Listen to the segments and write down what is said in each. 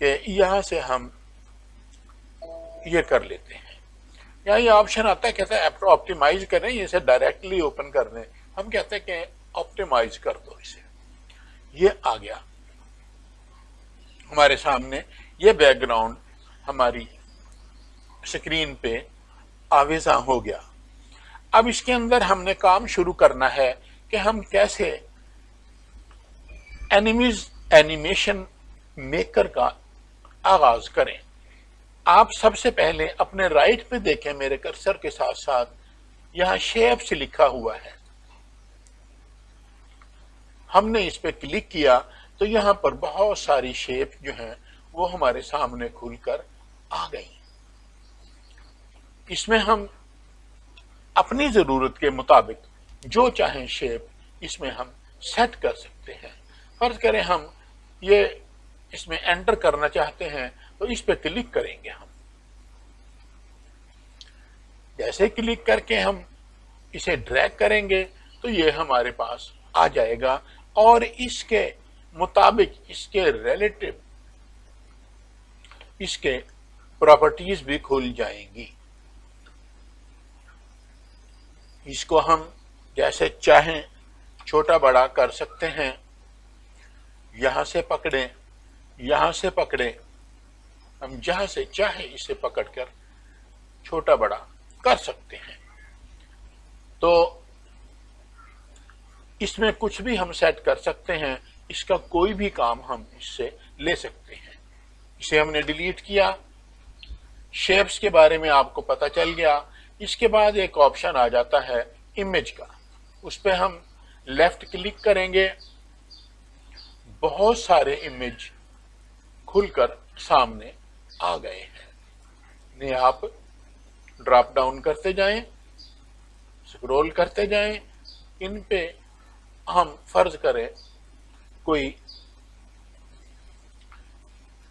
کہ یہاں سے ہم یہ کر لیتے ہیں. یہاں یہ آپشن آتا ہے، کہتا ہے آپٹیمائز کریں، اسے ڈائریکٹلی اوپن کر دیں. ہم کہتے ہیں کہ آپٹیمائز کر دو اسے. یہ آ گیا ہمارے سامنے، یہ بیک گراؤنڈ ہماری اسکرین پہ آویزاں ہو گیا. اب اس کے اندر ہم نے کام شروع کرنا ہے کہ ہم کیسے اینیمیشن میکر کا آغاز کریں. آپ سب سے پہلے اپنے رائٹ پہ دیکھیں، میرے کرسر کے ساتھ ساتھ یہاں شیپس لکھا ہوا ہے. ہم نے اس پہ کلک کیا تو یہاں پر بہت ساری شیپ جو ہیں وہ ہمارے سامنے کھل کر آ گئی. اس میں ہم اپنی ضرورت کے مطابق جو چاہیں شیپ اس میں ہم سیٹ کر سکتے ہیں. فرض کریں ہم یہ اس میں انٹر کرنا چاہتے ہیں تو اس پہ کلک کریں گے. ہم جیسے کلک کر کے ہم اسے ڈریگ کریں گے تو یہ ہمارے پاس آ جائے گا، اور اس کے مطابق اس کے ریلیٹو اس کے پراپرٹیز بھی کھل جائیں گی. اس کو ہم جیسے چاہیں چھوٹا بڑا کر سکتے ہیں. یہاں سے پکڑیں، یہاں سے پکڑیں، ہم جہاں سے چاہیں اسے پکڑ کر چھوٹا بڑا کر سکتے ہیں. تو اس میں کچھ بھی ہم سیٹ کر سکتے ہیں، اس کا کوئی بھی کام ہم اس سے لے سکتے ہیں. اسے ہم نے ڈیلیٹ کیا. شیپس کے بارے میں آپ کو پتہ چل گیا. اس کے بعد ایک آپشن آ جاتا ہے امیج کا، اس پہ ہم لیفٹ کلک کریں گے. بہت سارے امیج کھل کر سامنے آ گئے ہیں. انہیں آپ ڈراپ ڈاؤن کرتے جائیں، سکرول کرتے جائیں. ان پہ ہم فرض کریں کوئی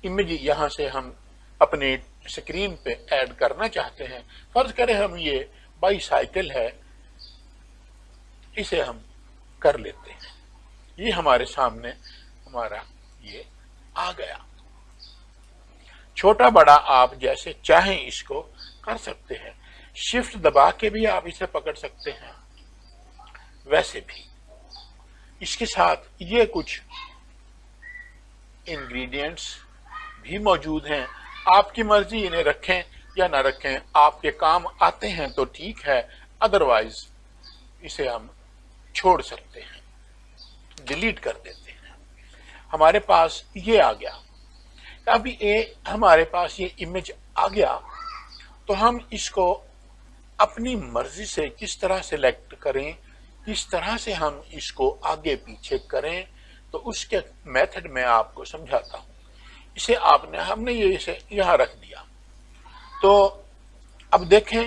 امیج یہاں سے ہم اپنی اسکرین پہ ایڈ کرنا چاہتے ہیں. فرض کریں ہم یہ بائی سائیکل ہے، اسے ہم کر لیتے ہیں. یہ ہمارے سامنے ہمارا یہ آ گیا. چھوٹا بڑا آپ جیسے چاہیں اس کو کر سکتے ہیں. شفٹ دبا کے بھی آپ اسے پکڑ سکتے ہیں. ویسے بھی اس کے ساتھ یہ کچھ انگریڈینٹس بھی موجود ہیں. آپ کی مرضی انہیں رکھیں یا نہ رکھیں. آپ کے کام آتے ہیں تو ٹھیک ہے، ادروائز اسے ہم چھوڑ سکتے ہیں، ڈیلیٹ کر دیتے ہیں. ہمارے پاس یہ آ گیا. ابھی ہمارے پاس یہ امیج آ گیا تو ہم اس کو اپنی مرضی سے کس طرح سلیکٹ کریں، کس طرح سے ہم اس کو آگے پیچھے کریں، تو اس کے میتھڈ میں آپ کو سمجھاتا ہوں. اسے ہم نے یہ اسے یہاں رکھ دیا. تو اب دیکھیں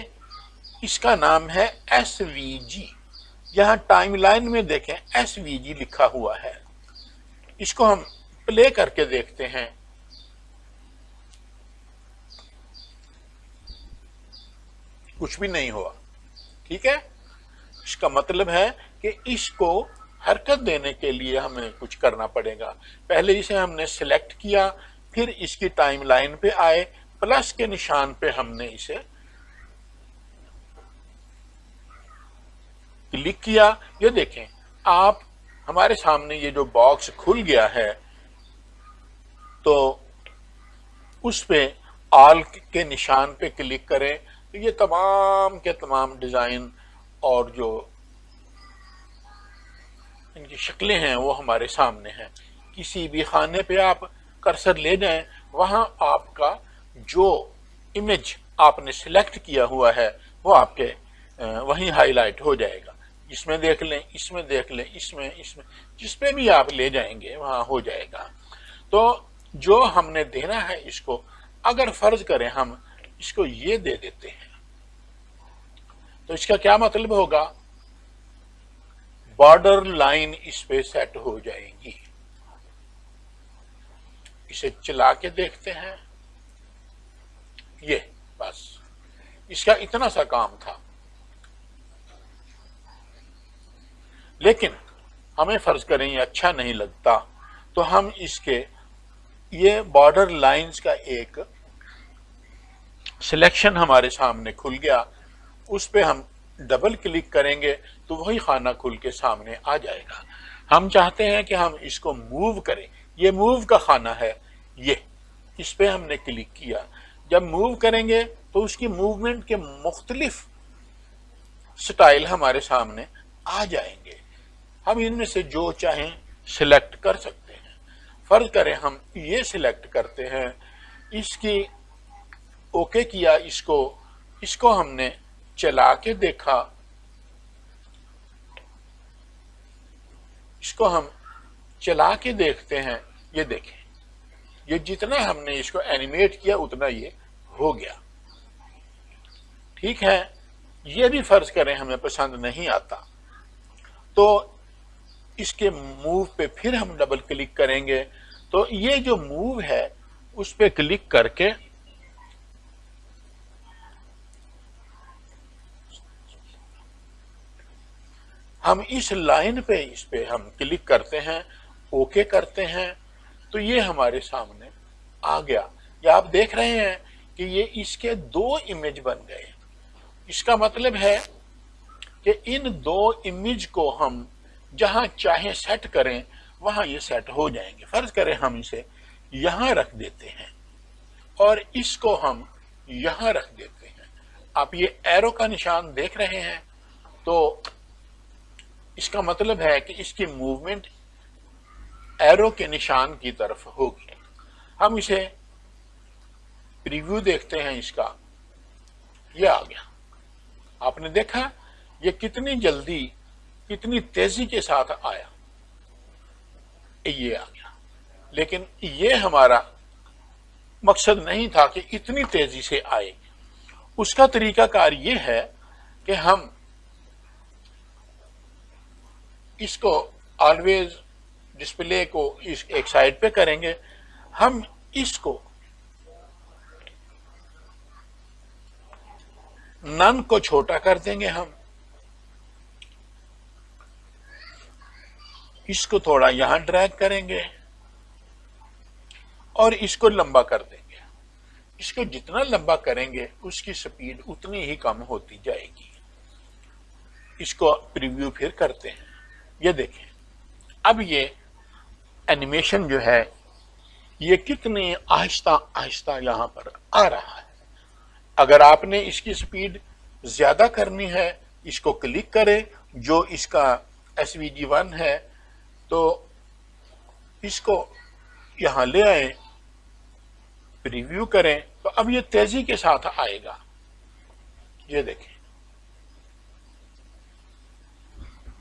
اس کا نام ہے ایس وی جی. یہاں ٹائم لائن میں دیکھیں ایس وی جی لکھا ہوا ہے. اس کو ہم پلے کر کے دیکھتے ہیں. کچھ بھی نہیں ہوا. ٹھیک ہے، اس کا مطلب ہے کہ اس کو حرکت دینے کے لیے ہمیں کچھ کرنا پڑے گا. پہلے اسے ہم نے سلیکٹ کیا، پھر اس کی ٹائم لائن پہ آئے، پلس کے نشان پہ ہم نے اسے کلک کیا. یہ دیکھیں آپ، ہمارے سامنے یہ جو باکس کھل گیا ہے تو اس پہ آل کے نشان پہ کلک کریں تو یہ تمام کے تمام ڈیزائن اور جو ان کی شکلیں ہیں وہ ہمارے سامنے ہیں. کسی بھی خانے پہ آپ کرسر لے جائیں، وہاں آپ کا جو امیج آپ نے سلیکٹ کیا ہوا ہے وہ آپ کے وہیں ہائی لائٹ ہو جائے گا. اس میں دیکھ لیں، اس میں دیکھ لیں، اس میں جس پہ بھی آپ لے جائیں گے وہاں ہو جائے گا. تو جو ہم نے دینا ہے اس کو، اگر فرض کریں ہم اس کو یہ دے دیتے ہیں تو اس کا کیا مطلب ہوگا؟ بارڈر لائن اس پہ سیٹ ہو جائے گی. اسے چلا کے دیکھتے ہیں. یہ بس اس کا اتنا سا کام تھا. لیکن ہمیں فرض کریں یہ اچھا نہیں لگتا تو ہم اس کے یہ بارڈر لائنز کا ایک سلیکشن ہمارے سامنے کھل گیا، اس پہ ہم ڈبل کلک کریں گے تو وہی خانہ کھل کے سامنے آ جائے گا۔ ہم چاہتے ہیں کہ ہم اس کو موو کریں، یہ موو کا خانہ ہے، یہ اس پہ ہم نے کلک کیا۔ جب موو کریں گے تو اس کی موومنٹ کے مختلف سٹائل ہمارے سامنے آ جائیں گے، ہم ان میں سے جو چاہیں سلیکٹ کر سکتے ہیں۔ فرض کریں ہم یہ سلیکٹ کرتے ہیں، اس کی اوکے کیا، اس کو ہم نے چلا کے دیکھا، اس کو ہم چلا کے دیکھتے ہیں، یہ دیکھیں، یہ جتنا ہم نے اس کو اینیمیٹ کیا اتنا یہ ہو گیا۔ ٹھیک ہے، یہ بھی فرض کریں ہمیں پسند نہیں آتا تو اس کے موو پہ پھر ہم ڈبل کلک کریں گے تو یہ جو موو ہے اس پہ کلک کر کے ہم اس لائن پہ ہم کلک کرتے ہیں، اوکے کرتے ہیں تو یہ ہمارے سامنے آ گیا۔ یہ آپ دیکھ رہے ہیں کہ یہ اس کے دو امیج بن گئے۔ اس کا مطلب ہے کہ ان دو امیج کو ہم جہاں چاہیں سیٹ کریں وہاں یہ سیٹ ہو جائیں گے۔ فرض کریں ہم اسے یہاں رکھ دیتے ہیں اور اس کو ہم یہاں رکھ دیتے ہیں، آپ یہ ایرو کا نشان دیکھ رہے ہیں تو اس کا مطلب ہے کہ اس کی موومنٹ ایرو کے نشان کی طرف ہوگی۔ ہم اسے پریویو دیکھتے ہیں، اس کا یہ آ گیا۔ آپ نے دیکھا یہ کتنی جلدی کتنی تیزی کے ساتھ آیا، یہ آ گیا۔ لیکن یہ ہمارا مقصد نہیں تھا کہ اتنی تیزی سے آئے۔ اس کا طریقہ کار یہ ہے کہ ہم اس کو آلویز ڈسپلے کو ایک سائڈ پہ کریں گے، ہم اس کو نن کو چھوٹا کر دیں گے، ہم اس کو تھوڑا یہاں ڈریگ کریں گے اور اس کو لمبا کر دیں گے۔ اس کو جتنا لمبا کریں گے اس کی سپیڈ اتنی ہی کم ہوتی جائے گی۔ اس کو پریویو پھر کرتے ہیں، یہ دیکھیں اب یہ اینیمیشن جو ہے یہ کتنی آہستہ آہستہ یہاں پر آ رہا ہے۔ اگر آپ نے اس کی سپیڈ زیادہ کرنی ہے اس کو کلک کریں، جو اس کا SVG1 ہے تو اس کو یہاں لے آئیں، پریویو کریں تو اب یہ تیزی کے ساتھ آئے گا۔ یہ دیکھیں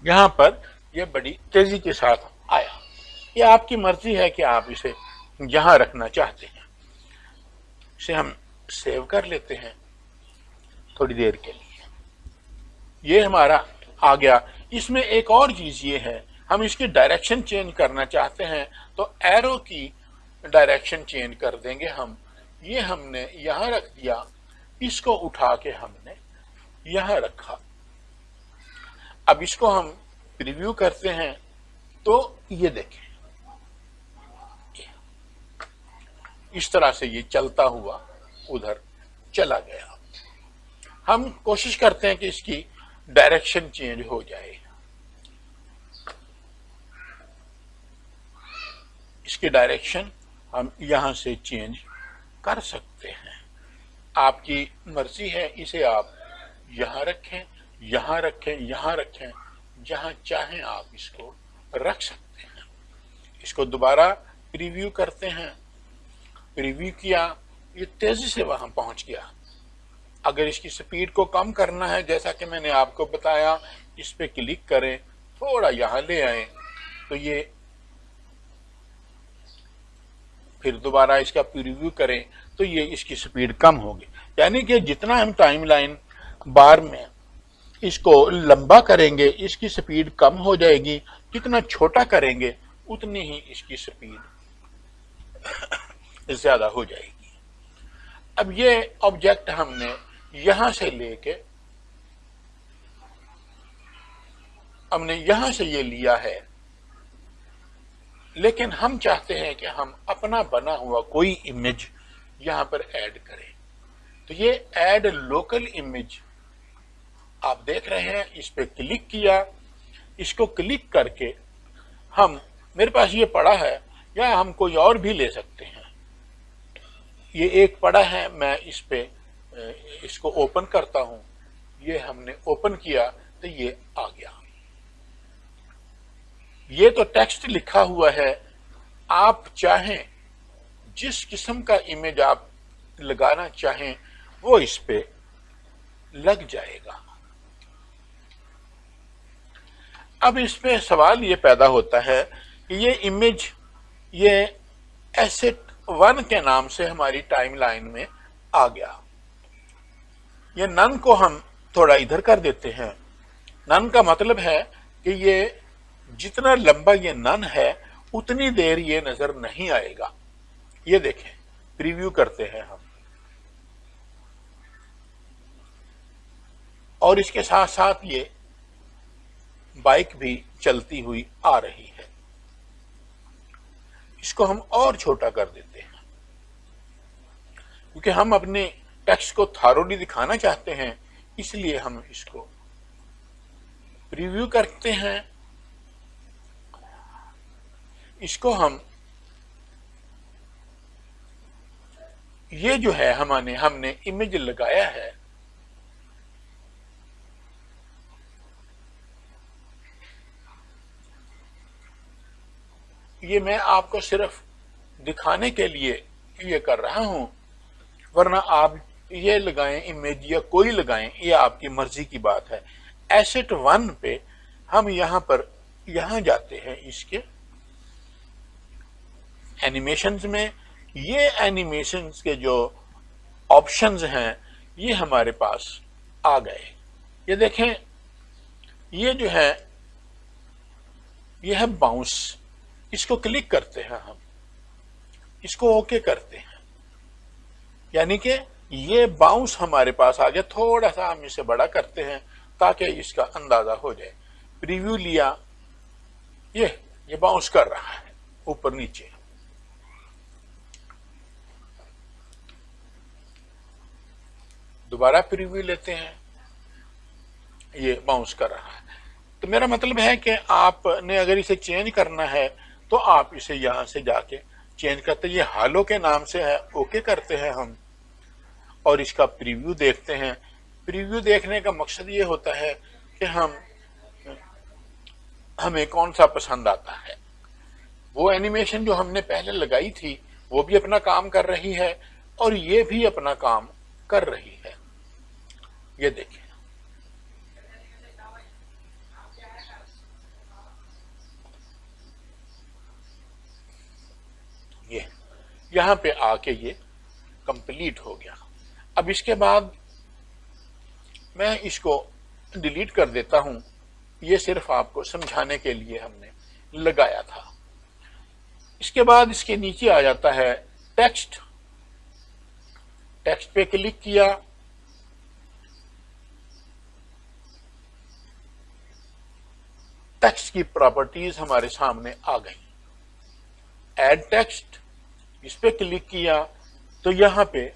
یہاں پر یہ بڑی تیزی کے ساتھ آیا۔ یہ آپ کی مرضی ہے کہ آپ اسے یہاں رکھنا چاہتے ہیں۔ اسے ہم سیو کر لیتے ہیں تھوڑی دیر کے لیے۔ یہ ہمارا آ گیا۔ اس میں ایک اور چیز یہ ہے، ہم اس کی ڈائریکشن چینج کرنا چاہتے ہیں تو ایرو کی ڈائریکشن چینج کر دیں گے ہم۔ یہ ہم نے یہاں رکھ دیا، اس کو اٹھا کے ہم نے یہاں رکھا۔ اب اس کو ہم پریویو کرتے ہیں تو یہ دیکھیں اس طرح سے یہ چلتا ہوا ادھر چلا گیا۔ ہم کوشش کرتے ہیں کہ اس کی ڈائریکشن چینج ہو جائے۔ اس کی ڈائریکشن ہم یہاں سے چینج کر سکتے ہیں، آپ کی مرضی ہے۔ اسے آپ یہاں رکھیں، یہاں رکھیں، یہاں رکھیں، جہاں چاہیں آپ اس کو رکھ سکتے ہیں۔ اس کو دوبارہ پریویو کرتے ہیں، پریویو کیا، یہ تیزی سے وہاں پہنچ گیا۔ اگر اس کی سپیڈ کو کم کرنا ہے جیسا کہ میں نے آپ کو بتایا، اس پہ کلک کریں، تھوڑا یہاں لے آئیں تو یہ پھر دوبارہ اس کا پریویو کریں تو یہ اس کی سپیڈ کم ہوگی۔ یعنی کہ جتنا ہم ٹائم لائن بار میں اس کو لمبا کریں گے اس کی سپیڈ کم ہو جائے گی، جتنا چھوٹا کریں گے اتنی ہی اس کی سپیڈ زیادہ ہو جائے گی۔ اب یہ آبجیکٹ ہم نے یہاں سے لے کے ہم نے یہاں سے یہ لیا ہے، لیکن ہم چاہتے ہیں کہ ہم اپنا بنا ہوا کوئی امیج یہاں پر ایڈ کریں. تو یہ ایڈ لوکل امیج آپ دیکھ رہے ہیں، اس پہ کلک کیا. اس کو کلک کر کے میرے پاس یہ پڑا ہے، یا ہم کوئی اور بھی لے سکتے ہیں. یہ ایک پڑا ہے، میں اس کو اوپن کرتا ہوں. یہ ہم نے اوپن کیا تو یہ آ گیا. یہ تو ٹیکسٹ لکھا ہوا ہے. آپ چاہیں جس قسم کا امیج آپ لگانا چاہیں وہ اس پہ لگ جائے گا. اب اس میں سوال یہ پیدا ہوتا ہے کہ یہ امیج یہ ایسٹ 1 کے نام سے ہماری ٹائم لائن میں آ گیا. یہ نن کو ہم تھوڑا ادھر کر دیتے ہیں. نن کا مطلب ہے کہ یہ جتنا لمبا یہ نن ہے اتنی دیر یہ نظر نہیں آئے گا. یہ دیکھیں، پریویو کرتے ہیں ہم، اور اس کے ساتھ ساتھ یہ بائک بھی چلتی ہوئی آ رہی ہے. اس کو ہم اور چھوٹا کر دیتے ہیں کیونکہ ہم اپنے ٹیکسٹ کو تھارولی دکھانا چاہتے ہیں، اس لیے ہم اس کو پریویو کرتے ہیں. اس کو ہم یہ جو ہے ہم نے امیج لگایا ہے، یہ میں آپ کو صرف دکھانے کے لیے یہ کر رہا ہوں، ورنہ آپ یہ لگائیں امیج یا کوئی لگائیں، یہ آپ کی مرضی کی بات ہے. ایسٹ 1 پہ ہم یہاں جاتے ہیں اس کے اینیمیشنز میں. یہ اینیمیشنز کے جو آپشنز ہیں یہ ہمارے پاس آ گئے. یہ دیکھیں، یہ جو ہے یہ ہے باؤنس. اس کو کلک کرتے ہیں ہم، اس کو اوکے کرتے ہیں، یعنی کہ یہ باؤنس ہمارے پاس آ گیا. تھوڑا سا ہم اسے بڑا کرتے ہیں تاکہ اس کا اندازہ ہو جائے. پریویو لیا، یہ باؤنس کر رہا ہے اوپر نیچے. دوبارہ پریویو لیتے ہیں، یہ باؤنس کر رہا ہے. تو میرا مطلب ہے کہ آپ نے اگر اسے چینج کرنا ہے تو آپ اسے یہاں سے جا کے چینج کرتے. یہ ہالو کے نام سے ہے، اوکے کرتے ہیں ہم، اور اس کا پریویو دیکھتے ہیں. پریویو دیکھنے کا مقصد یہ ہوتا ہے کہ ہمیں کون سا پسند آتا ہے. وہ اینیمیشن جو ہم نے پہلے لگائی تھی وہ بھی اپنا کام کر رہی ہے، اور یہ بھی اپنا کام کر رہی ہے. یہ دیکھیں، یہاں پہ آ کے یہ کمپلیٹ ہو گیا. اب اس کے بعد میں اس کو ڈیلیٹ کر دیتا ہوں. یہ صرف آپ کو سمجھانے کے لیے ہم نے لگایا تھا. اس کے بعد اس کے نیچے آ جاتا ہے ٹیکسٹ. ٹیکسٹ پہ کلک کیا، ٹیکسٹ کی پراپرٹیز ہمارے سامنے آ گئی. ایڈ ٹیکسٹ، اس پہ کلک کیا تو یہاں پہ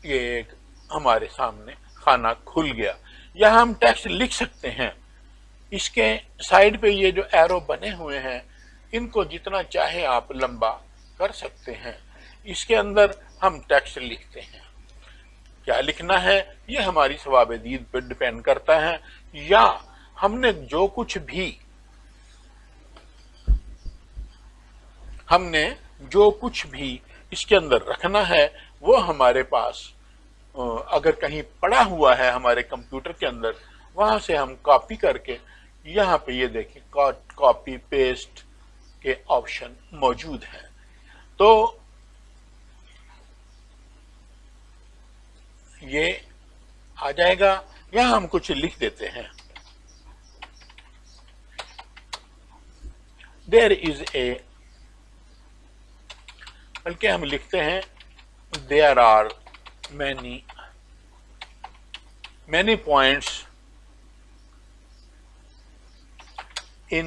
یہ ایک ہمارے سامنے خانہ کھل گیا. یہاں ہم ٹیکسٹ لکھ سکتے ہیں. اس کے سائڈ پہ یہ جو ایرو بنے ہوئے ہیں ان کو جتنا چاہے آپ لمبا کر سکتے ہیں. اس کے اندر ہم ٹیکسٹ لکھتے ہیں. کیا لکھنا ہے یہ ہماری ثواب دید پہ ڈیپینڈ کرتا ہے، یا ہم نے جو کچھ بھی اس کے اندر رکھنا ہے وہ ہمارے پاس اگر کہیں پڑا ہوا ہے ہمارے کمپیوٹر کے اندر، وہاں سے ہم کاپی کر کے یہاں پہ یہ دیکھیں کاپی پیسٹ کے آپشن موجود ہیں. تو یہ آ جائے گا. یہاں ہم کچھ لکھ دیتے ہیں. دیر از اے، بلکہ ہم لکھتے ہیں there are many points in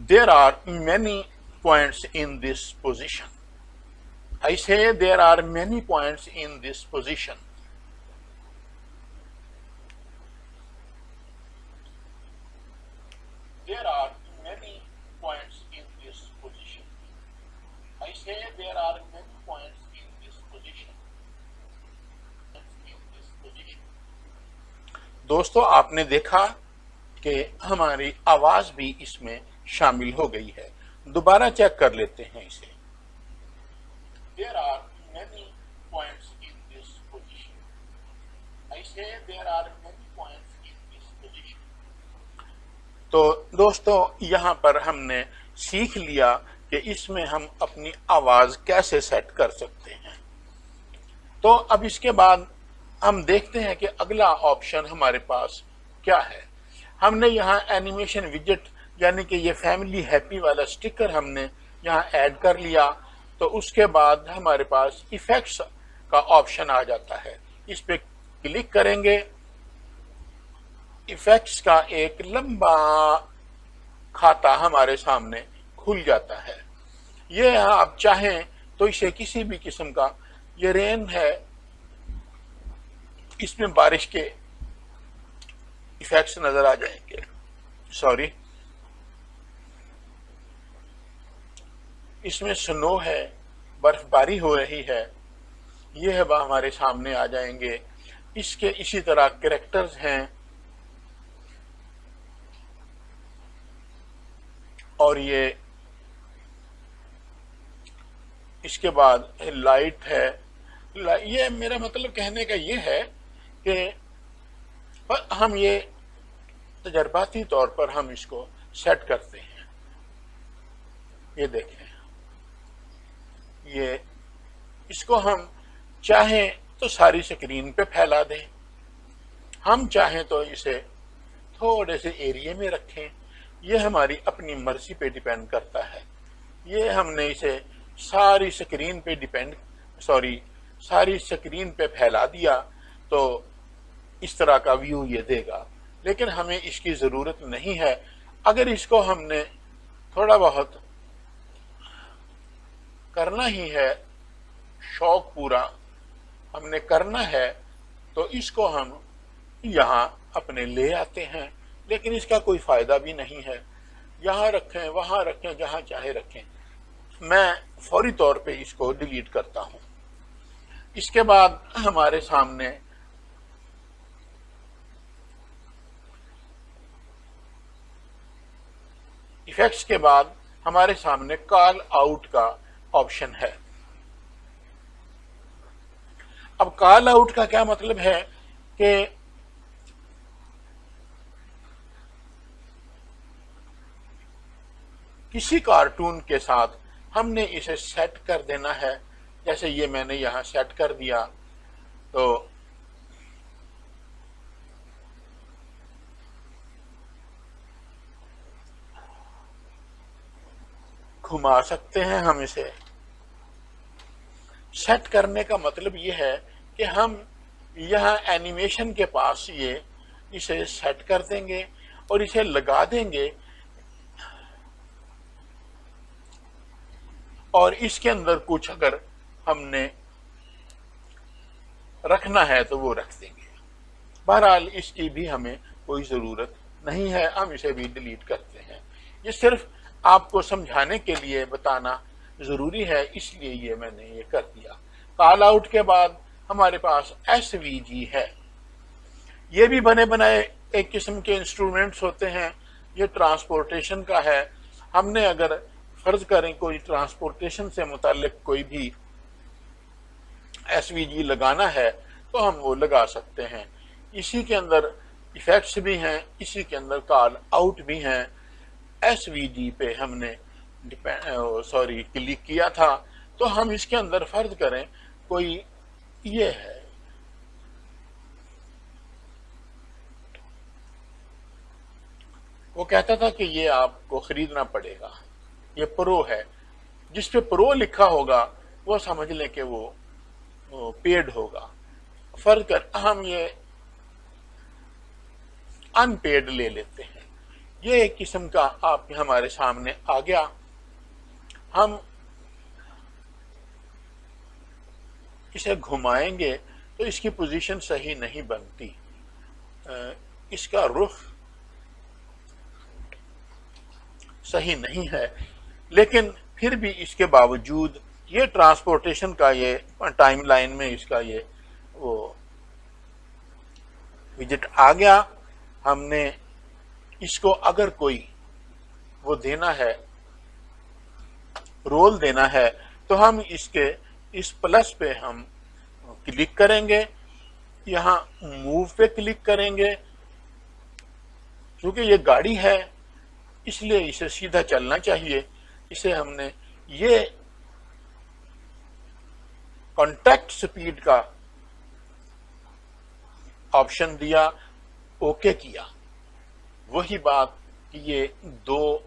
There are many points in this position. I say there are many points in this position. دوستو آپ نے دیکھا کہ ہماری آواز بھی اس میں شامل ہو گئی ہے. دوبارہ چیک کر لیتے ہیں اسے. There are many points in this position. I say there are many points in this position. تو دوستو یہاں پر ہم نے سیکھ لیا کہ اس میں ہم اپنی آواز کیسے سیٹ کر سکتے ہیں. تو اب اس کے بعد ہم دیکھتے ہیں کہ اگلا آپشن ہمارے پاس کیا ہے. ہم نے یہاں اینیمیشن ویجٹ یعنی کہ یہ فیملی ہیپی والا سٹیکر ہم نے یہاں ایڈ کر لیا. تو اس کے بعد ہمارے پاس ایفیکٹس کا آپشن آ جاتا ہے. اس پہ کلک کریں گے. ایفیکٹس کا ایک لمبا کھاتا ہمارے سامنے کھل جاتا ہے. یہ آپ چاہیں تو اسے کسی بھی قسم کا، یہ رین ہے، اس میں بارش کے ایفیکٹس نظر آ جائیں گے. سوری، اس میں سنو ہے، برف باری ہو رہی ہے، یہ ہمارے سامنے آ جائیں گے. اس کے اسی طرح کریکٹرز ہیں، اور یہ اس کے بعد لائٹ ہے. یہ میرا مطلب کہنے کا یہ ہے کہ ہم یہ تجرباتی طور پر ہم اس کو سیٹ کرتے ہیں. یہ دیکھیں، یہ اس کو ہم چاہیں تو ساری سکرین پہ پھیلا دیں، ہم چاہیں تو اسے تھوڑے سے ایریے میں رکھیں. یہ ہماری اپنی مرضی پہ ڈیپینڈ کرتا ہے. یہ ہم نے اسے ساری سکرین پہ پھیلا دیا تو اس طرح کا ویو یہ دے گا، لیکن ہمیں اس کی ضرورت نہیں ہے. اگر اس کو ہم نے تھوڑا بہت کرنا ہی ہے، شوق پورا ہم نے کرنا ہے، تو اس کو ہم یہاں اپنے لے آتے ہیں. لیکن اس کا کوئی فائدہ بھی نہیں ہے. یہاں رکھیں، وہاں رکھیں، جہاں چاہے رکھیں. میں فوری طور پہ اس کو ڈیلیٹ کرتا ہوں. اس کے بعد ہمارے سامنے ایفیکٹس کے بعد ہمارے سامنے کال آؤٹ کا آپشن ہے. اب کال آؤٹ کا کیا مطلب ہے کہ کسی کارٹون کے ساتھ ہم نے اسے سیٹ کر دینا ہے. جیسے یہ میں نے یہاں سیٹ کر دیا، تو گھما سکتے ہیں ہم اسے. سیٹ کرنے کا مطلب یہ ہے کہ ہم یہاں اینیمیشن کے پاس اسے سیٹ کر دیں گے اور اسے لگا دیں گے، اور اس کے اندر کچھ اگر ہم نے رکھنا ہے تو وہ رکھ دیں گے. بہرحال اس کی بھی ہمیں کوئی ضرورت نہیں ہے، ہم اسے بھی ڈیلیٹ کرتے ہیں. یہ صرف آپ کو سمجھانے کے لیے بتانا ضروری ہے، اس لیے یہ میں نے یہ کر دیا. کال آؤٹ کے بعد ہمارے پاس ایس وی جی ہے. یہ بھی بنے بنائے ایک قسم کے انسٹرومنٹس ہوتے ہیں. یہ ٹرانسپورٹیشن کا ہے. ہم نے اگر فرض کریں کوئی ٹرانسپورٹیشن سے متعلق کوئی بھی ایس وی جی لگانا ہے تو ہم وہ لگا سکتے ہیں. اسی کے اندر ایفیکٹس بھی ہیں، اسی کے اندر کال آؤٹ بھی ہیں. ایس وی جی پہ ہم نے کلک کیا تھا، تو ہم اس کے اندر فرض کریں کوئی یہ ہے، وہ کہتا تھا کہ یہ آپ کو خریدنا پڑے گا، یہ پرو ہے. جس پہ پرو لکھا ہوگا وہ سمجھ لیں کہ وہ پیڈ ہوگا. فرض کر ہم یہ ان پیڈ لے لیتے ہیں. یہ ایک قسم کا آپ ہمارے سامنے آ گیا. ہم اسے گھمائیں گے تو اس کی پوزیشن صحیح نہیں بنتی، اس کا رخ صحیح نہیں ہے. لیکن پھر بھی اس کے باوجود یہ ٹرانسپورٹیشن کا یہ ٹائم لائن میں اس کا یہ وہ ویجٹ آ گیا. ہم نے اس کو اگر کوئی وہ دینا ہے رول دینا ہے تو ہم اس پلس پہ ہم کلک کریں گے, یہاں موو پہ کلک کریں گے. چونکہ یہ گاڑی ہے اس لیے اسے سیدھا چلنا چاہیے, اسے ہم نے یہ کانٹیکٹ سپیڈ کا آپشن دیا, اوکے کیا. وہی بات کہ یہ 2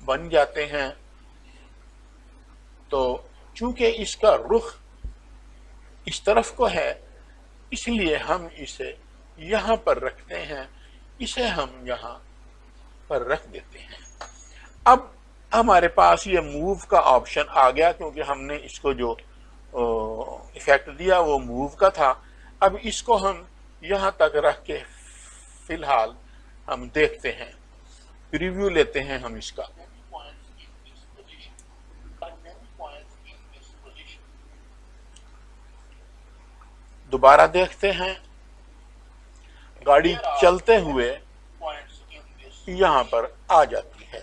بن جاتے ہیں. تو چونکہ اس کا رخ اس طرف کو ہے اس لیے ہم اسے یہاں پر رکھتے ہیں, اسے ہم یہاں پر رکھ دیتے ہیں. اب ہمارے پاس یہ موو کا آپشن آ گیا کیونکہ ہم نے اس کو جو ایفیکٹ دیا وہ موو کا تھا. اب اس کو ہم یہاں تک رکھ کے فی الحال ہم دیکھتے ہیں, ریویو لیتے ہیں ہم اس کا. دوبارہ دیکھتے ہیں, گاڑی چلتے ہوئے یہاں پر آ جاتی ہے.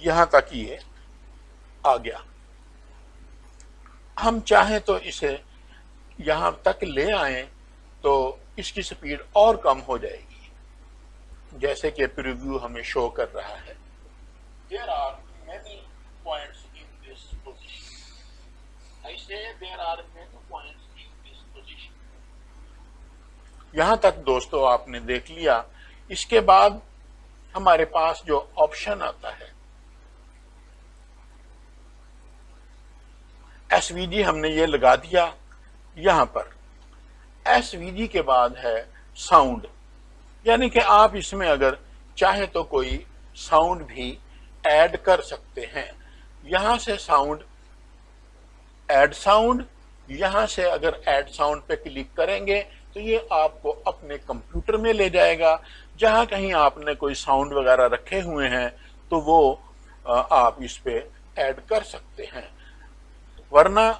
یہاں تک یہ آ گیا. ہم چاہیں تو اسے یہاں تک لے آئیں تو اس کی سپیڈ اور کم ہو جائے گی, جیسے کہ پریویو ہمیں شو کر رہا ہے. There are many points in this position. I say there are many points in this position. یہاں تک دوستو آپ نے دیکھ لیا. اس کے بعد ہمارے پاس جو آپشن آتا ہے ایس وی جی, ہم نے یہ لگا دیا یہاں پر. ایس وی جی کے بعد ہے ساؤنڈ, یعنی کہ آپ اس میں اگر چاہے تو کوئی ساؤنڈ بھی ایڈ کر سکتے ہیں. یہاں سے ساؤنڈ, ایڈ ساؤنڈ, یہاں سے اگر ایڈ ساؤنڈ پہ کلک کریں گے تو یہ آپ کو اپنے کمپیوٹر میں لے جائے گا. جہاں کہیں آپ نے کوئی ساؤنڈ وغیرہ رکھے ہوئے ہیں تو وہ آپ اس پہ ایڈ کر سکتے ہیں. ورنہ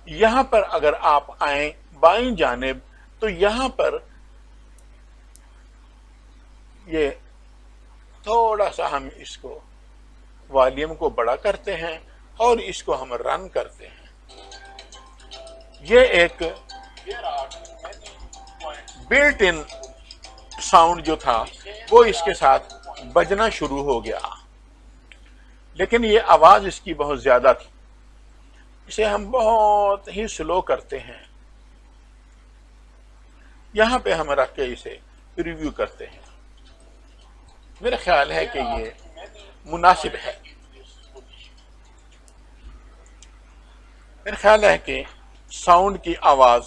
یہاں پر اگر آپ آئیں بائیں جانب تو یہاں پر یہ تھوڑا سا ہم اس کو والیوم کو بڑا کرتے ہیں اور اس کو ہم رن کرتے ہیں. یہ ایک بلٹ ان ساؤنڈ جو تھا وہ اس کے ساتھ بجنا شروع ہو گیا, لیکن یہ آواز اس کی بہت زیادہ تھی. اسے ہم بہت ہی سلو کرتے ہیں. یہاں پہ ہم رکھ کے اسے ریویو کرتے ہیں. میرا خیال ہے کہ یہ مناسب ہے. میرا خیال ہے کہ ساؤنڈ کی آواز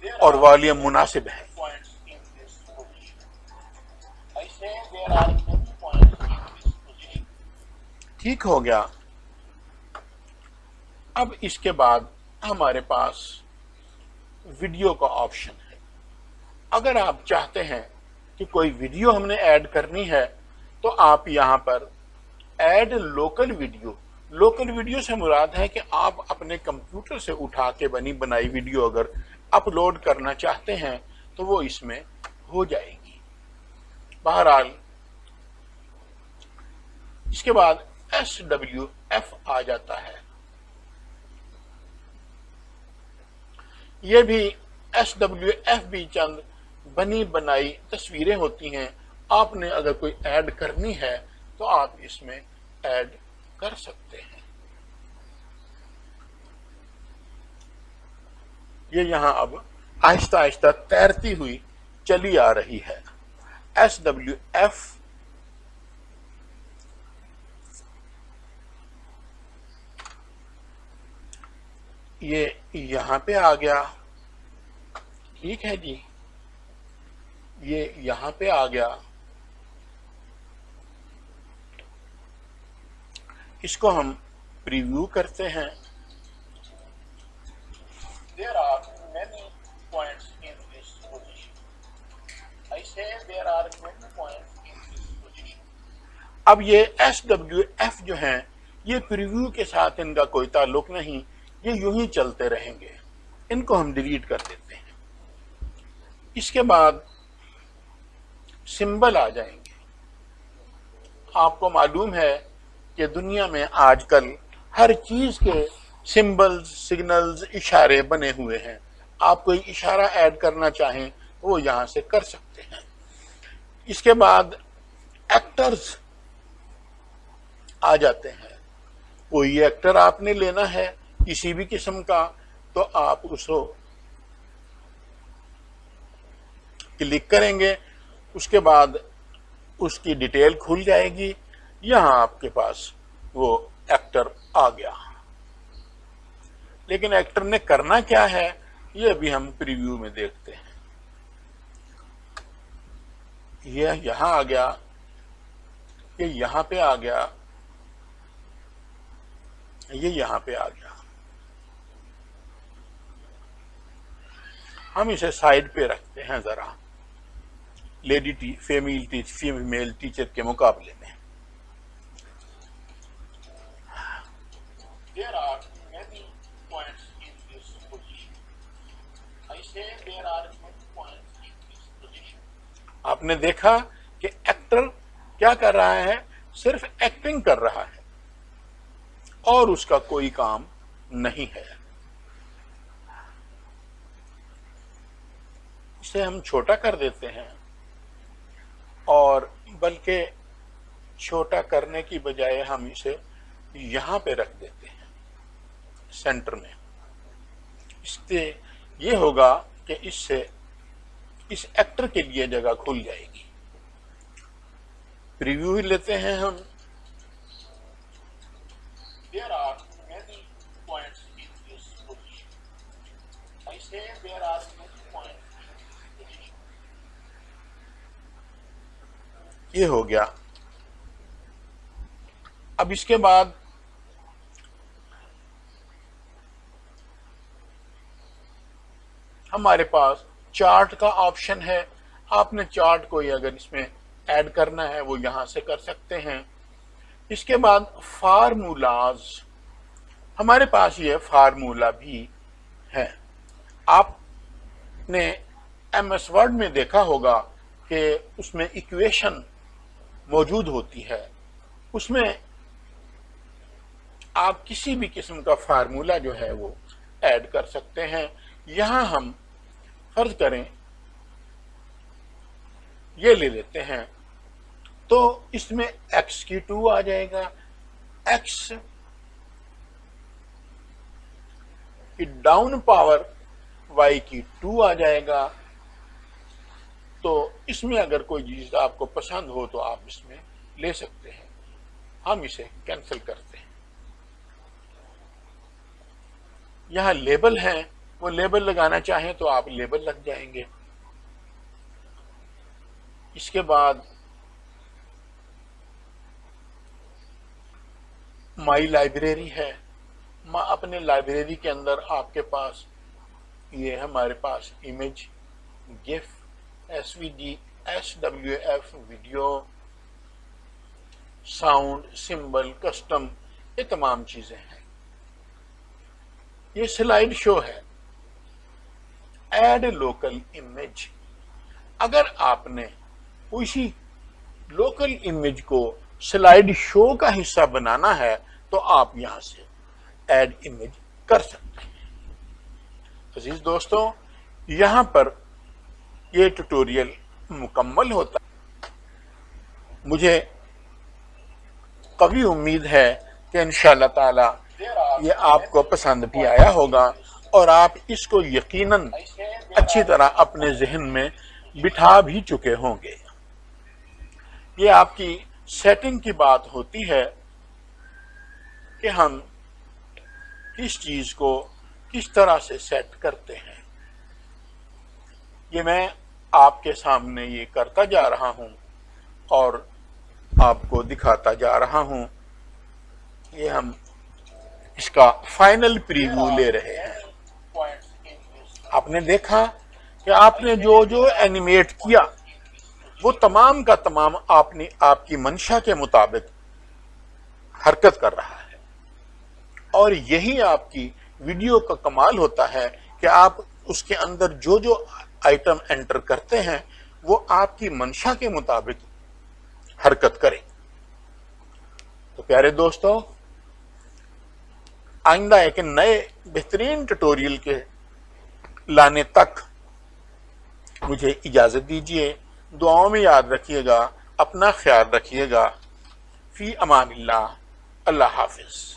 اور والیوم مناسب ہے. ٹھیک ہو گیا. اب اس کے بعد ہمارے پاس ویڈیو کا آپشن ہے. اگر آپ چاہتے ہیں کہ کوئی ویڈیو ہم نے ایڈ کرنی ہے تو آپ یہاں پر add local video, local video سے مراد ہے کہ آپ اپنے کمپیوٹر سے اٹھا کے بنائی ویڈیو اگر اپلوڈ کرنا چاہتے ہیں تو وہ اس میں ہو جائے گی. بہرحال اس کے بعد SWF آ جاتا ہے. یہ بھی SWF بھی چند بنی بنائی تصویریں ہوتی ہیں. آپ نے اگر کوئی ایڈ کرنی ہے تو آپ اس میں ایڈ کر سکتے ہیں. یہ یہاں اب آہستہ آہستہ تیرتی ہوئی چلی آ رہی ہے. SWF یہ یہاں پہ آ گیا. ٹھیک ہے جی, یہ یہاں پہ آ گیا. اس کو ہم پریویو کرتے ہیں. There are many points in this position. I say there are many points in this position. اب یہ SWF جو ہیں یہ پریویو کے ساتھ ان کا کوئی تعلق نہیں, یہ یوں ہی چلتے رہیں گے. ان کو ہم ڈیلیٹ کر دیتے ہیں. اس کے بعد سمبل آ جائیں گے. آپ کو معلوم ہے کہ دنیا میں آج کل ہر چیز کے سمبلز، سگنلز، اشارے بنے ہوئے ہیں. آپ کوئی اشارہ ایڈ کرنا چاہیں وہ یہاں سے کر سکتے ہیں. اس کے بعد ایکٹرز آ جاتے ہیں. کوئی ایکٹر آپ نے لینا ہے کسی بھی قسم کا تو آپ اس کو کلک کریں گے. اس کے بعد اس کی ڈیٹیل کھل جائے گی. یہاں آپ کے پاس وہ ایکٹر آ گیا. لیکن ایکٹر نے کرنا کیا ہے یہ بھی ہم پریویو میں دیکھتے ہیں. یہ یہاں آ گیا، یہ یہاں پہ آ گیا، یہ یہاں پہ آ گیا. ہم اسے سائڈ پہ رکھتے ہیں ذرا فیمیل ٹیچر کے مقابلے میں. There are many points in this position. I say there are many points in this position. آپ نے دیکھا کہ ایکٹر کیا کر رہا ہے؟ صرف ایکٹنگ کر رہا ہے اور اس کا کوئی کام نہیں ہے. اسے ہم چھوٹا کر دیتے ہیں اور بلکہ چھوٹا کرنے کی بجائے ہم اسے یہاں پہ رکھ دیتے ہیں سینٹر میں. اس سے یہ ہوگا کہ اس سے اس ایکٹر کے لیے جگہ کھل جائے گی. پریویو ہی لیتے ہیں ہم. There are many points in this position. I say there are many points in this position. یہ ہو گیا. اب اس کے بعد ہمارے پاس چارٹ کا آپشن ہے. آپ نے چارٹ کو اگر اس میں ایڈ کرنا ہے وہ یہاں سے کر سکتے ہیں. اس کے بعد فارمولاز، ہمارے پاس یہ فارمولا بھی ہے. آپ نے ایم ایس ورڈ میں دیکھا ہوگا کہ اس میں ایکویشن موجود ہوتی ہے. اس میں آپ کسی بھی قسم کا فارمولا جو ہے وہ ایڈ کر سکتے ہیں. یہاں ہم فرض کریں یہ لے لیتے ہیں تو اس میں ایکس کی 2 آ جائے گا، ایکس کی ڈاؤن پاور وائی کی 2 آ جائے گا. تو اس میں اگر کوئی چیز آپ کو پسند ہو تو آپ اس میں لے سکتے ہیں. ہم اسے کینسل کرتے ہیں. یہاں لیبل ہیں، وہ لیبل لگانا چاہیں تو آپ لیبل لگ جائیں گے. اس کے بعد مائی لائبریری ہے. اپنے لائبریری کے اندر آپ کے پاس یہ ہمارے پاس image, gif, S V G, S W F, video, sound, symbol, custom, یہ تمام چیزیں ہیں. یہ سلائیڈ شو ہے. ایڈ لوکل امیج، اگر آپ نے اسی لوکل امیج کو سلائیڈ شو کا حصہ بنانا ہے تو آپ یہاں سے ایڈ امیج کر سکتے ہیں. عزیز دوستوں، یہاں پر یہ ٹیوٹوریل مکمل ہوتا ہے. مجھے قوی امید ہے کہ انشاءاللہ تعالی یہ آپ کو پسند بھی آیا ہوگا اور آپ اس کو یقیناً اچھی طرح اپنے ذہن میں بٹھا بھی چکے ہوں گے. یہ آپ کی سیٹنگ کی بات ہوتی ہے کہ ہم کس چیز کو کس طرح سے سیٹ کرتے ہیں. یہ میں آپ کے سامنے یہ کرتا جا رہا ہوں اور آپ کو دکھاتا جا رہا ہوں. یہ ہم اس کا فائنل پریویو لے رہے ہیں. آپ نے دیکھا کہ آپ نے جو جو اینیمیٹ کیا وہ تمام کا تمام آپ کی منشا کے مطابق حرکت کر رہا ہے. اور یہی آپ کی ویڈیو کا کمال ہوتا ہے کہ آپ اس کے اندر جو جو آئٹم انٹر کرتے ہیں وہ آپ کی منشا کے مطابق حرکت کریں۔ تو پیارے دوستو، آئندہ ایک نئے بہترین ٹیوٹوریل کے لانے تک مجھے اجازت دیجیے۔ دعاؤں میں یاد رکھیے گا، اپنا خیال رکھیے گا۔ فی امان اللہ، اللہ حافظ۔